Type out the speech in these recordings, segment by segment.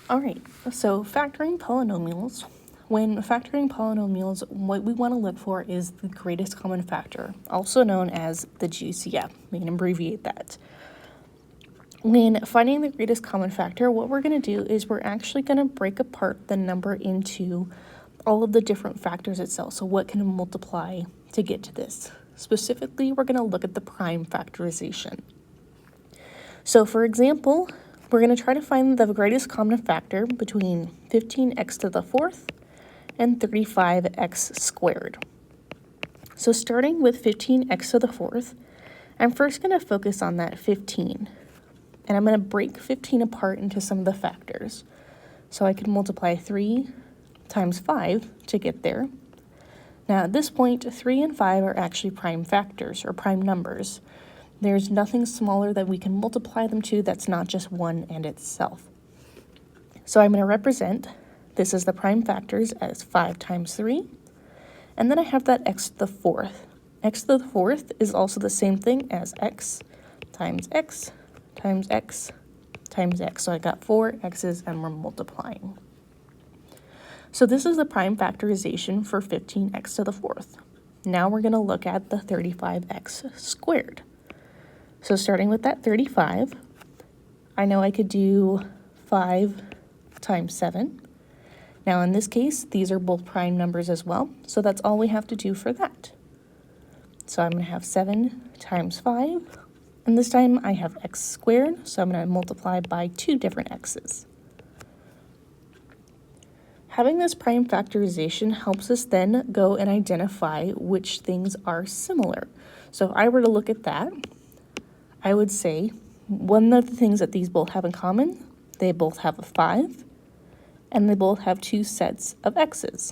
All right, so factoring polynomials. When factoring polynomials, what we want to look for is the greatest common factor, also known as the GCF. We can abbreviate that. When finding the greatest common factor, what we're going to do is we're actually going to break apart the number into all of the different factors itself. So what can multiply to get to this? Specifically, we're going to look at the prime factorization. So for example, we're going to try to find the greatest common factor between 15x to the fourth and 35x squared. So starting with 15x to the fourth, I'm first going to focus on that 15. And I'm going to break 15 apart into some of the factors. So I can multiply 3 times 5 to get there. Now at this point, 3 and 5 are actually prime factors or prime numbers. There's nothing smaller that we can multiply them to that's not just 1 and itself. So I'm going to represent this as the prime factors as 5 times 3. And then I have that x to the fourth. X to the fourth is also the same thing as x times x times x times x. So I got 4 x's and we're multiplying. So this is the prime factorization for 15x to the fourth. Now we're going to look at the 35x squared. So starting with that 35, I know I could do 5 times 7. Now in this case, these are both prime numbers as well, so that's all we have to do for that. So I'm going to have 7 times 5, and this time I have x squared, so I'm going to multiply by 2 different x's. Having this prime factorization helps us then go and identify which things are similar. So if I were to look at that, I would say one of the things that these both have in common, they both have a 5, and they both have 2 sets of x's.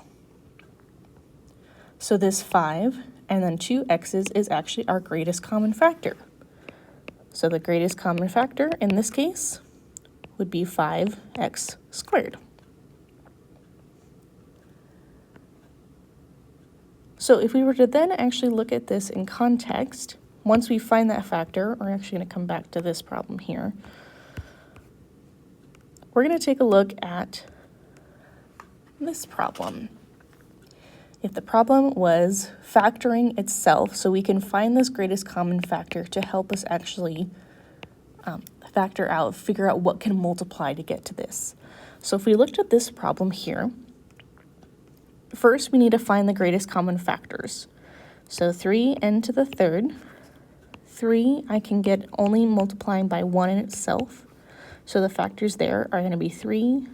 So this 5 and then 2 x's is actually our greatest common factor. So the greatest common factor in this case would be 5x squared. So if we were to then actually look at this in context, once we find that factor, we're actually going to come back to this problem here. We're going to take a look at this problem. If the problem was factoring itself, so we can find this greatest common factor to help us actually figure out what can multiply to get to this. So if we looked at this problem here, first we need to find the greatest common factors. So 3n to the third. 3 I can get only multiplying by 1 in itself. So the factors there are going to be 3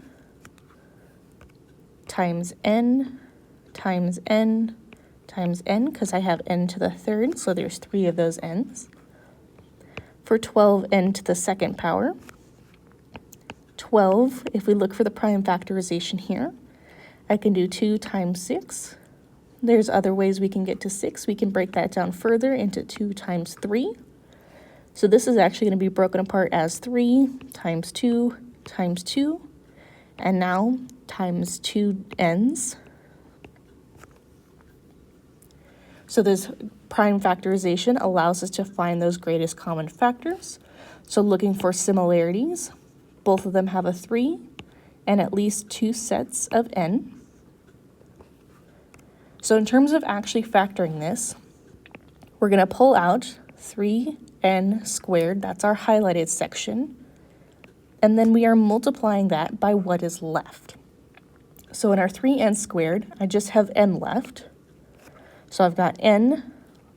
times n times n times n, because I have n to the third, so there's 3 of those n's. For 12n to the second power. 12, if we look for the prime factorization here, I can do 2 times 6. There's other ways we can get to 6. We can break that down further into 2 times 3. So this is actually going to be broken apart as 3 times 2 times 2, and now times 2 n's. So this prime factorization allows us to find those greatest common factors. So looking for similarities, both of them have a 3 and at least 2 sets of n. So in terms of actually factoring this, we're going to pull out 3n squared, that's our highlighted section, and then we are multiplying that by what is left. So in our 3n squared, I just have n left. So I've got n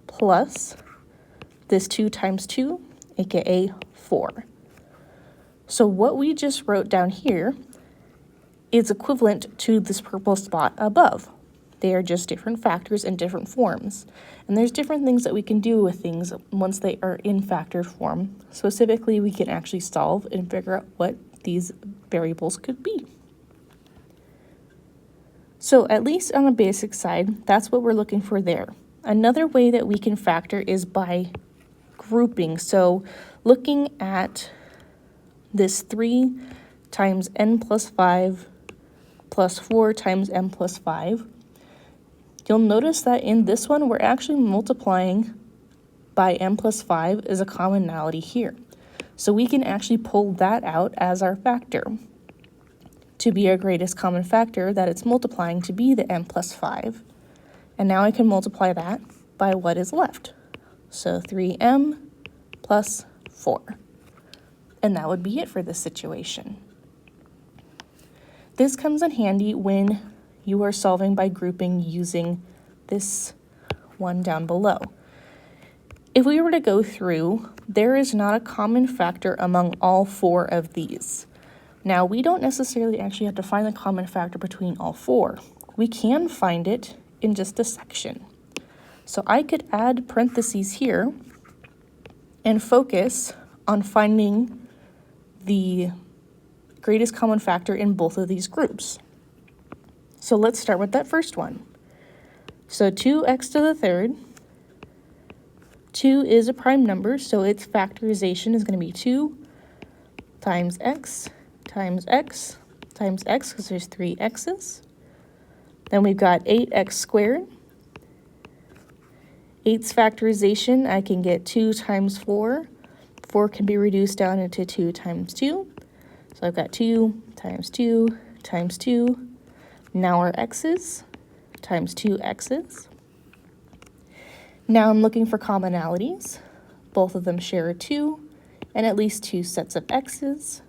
plus this 2 times 2, aka 4. So what we just wrote down here is equivalent to this purple spot above. They are just different factors in different forms. And there's different things that we can do with things once they are in factored form. Specifically, we can actually solve and figure out what these variables could be. So at least on a basic side, that's what we're looking for there. Another way that we can factor is by grouping. So looking at this 3 times n plus 5 plus 4 times n plus 5, you'll notice that in this one, we're actually multiplying by n plus 5 is a commonality here. So we can actually pull that out as our factor. to be our greatest common factor that it's multiplying to be the m plus 5. And now I can multiply that by what is left. So 3m plus 4. And that would be it for this situation. This comes in handy when you are solving by grouping using this one down below. If we were to go through, there is not a common factor among all 4 of these. Now, we don't necessarily actually have to find the common factor between all 4. We can find it in just a section. So I could add parentheses here and focus on finding the greatest common factor in both of these groups. So let's start with that first one. So 2x to the third. 2 is a prime number, so its factorization is going to be 2 times x times x times x, because there's 3 x's. Then we've got 8x squared. 8's factorization, I can get 2 times 4. 4 can be reduced down into 2 times 2. So I've got 2 times 2 times 2. Now our x's times 2 x's. Now I'm looking for commonalities. Both of them share a 2 and at least 2 sets of x's.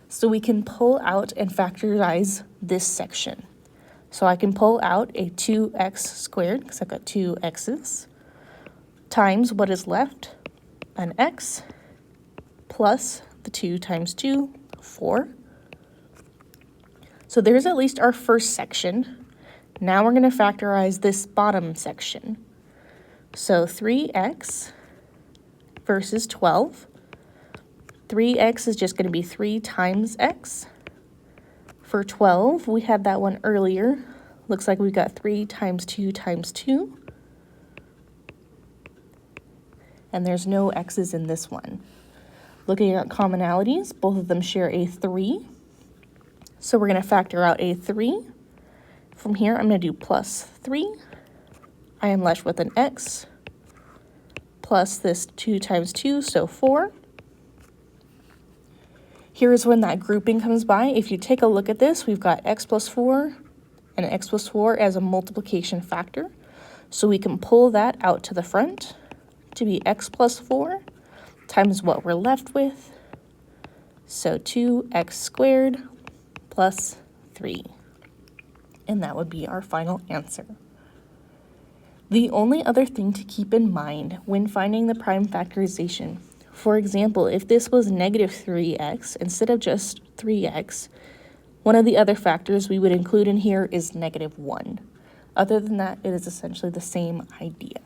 So we can pull out and factorize this section. So I can pull out a 2x squared, because I've got 2 x's, times what is left, an x, plus the 2 times 2, 4. So there's at least our first section. Now we're going to factorize this bottom section. So 3x versus 12. 3x is just going to be 3 times x. For 12, we had that one earlier. Looks like we've got 3 times 2 times 2. And there's no x's in this one. Looking at commonalities, both of them share a 3. So we're going to factor out a 3. From here, I'm going to do plus 3. I am left with an x plus this 2 times 2, so 4. Here's when that grouping comes by. If you take a look at this, we've got x plus 4 and x plus 4 as a multiplication factor. So we can pull that out to the front to be x plus 4 times what we're left with. So 2x squared plus 3. And that would be our final answer. The only other thing to keep in mind when finding the prime factorization, for example, if this was negative 3x instead of just 3x, one of the other factors we would include in here is negative 1. Other than that, it is essentially the same idea.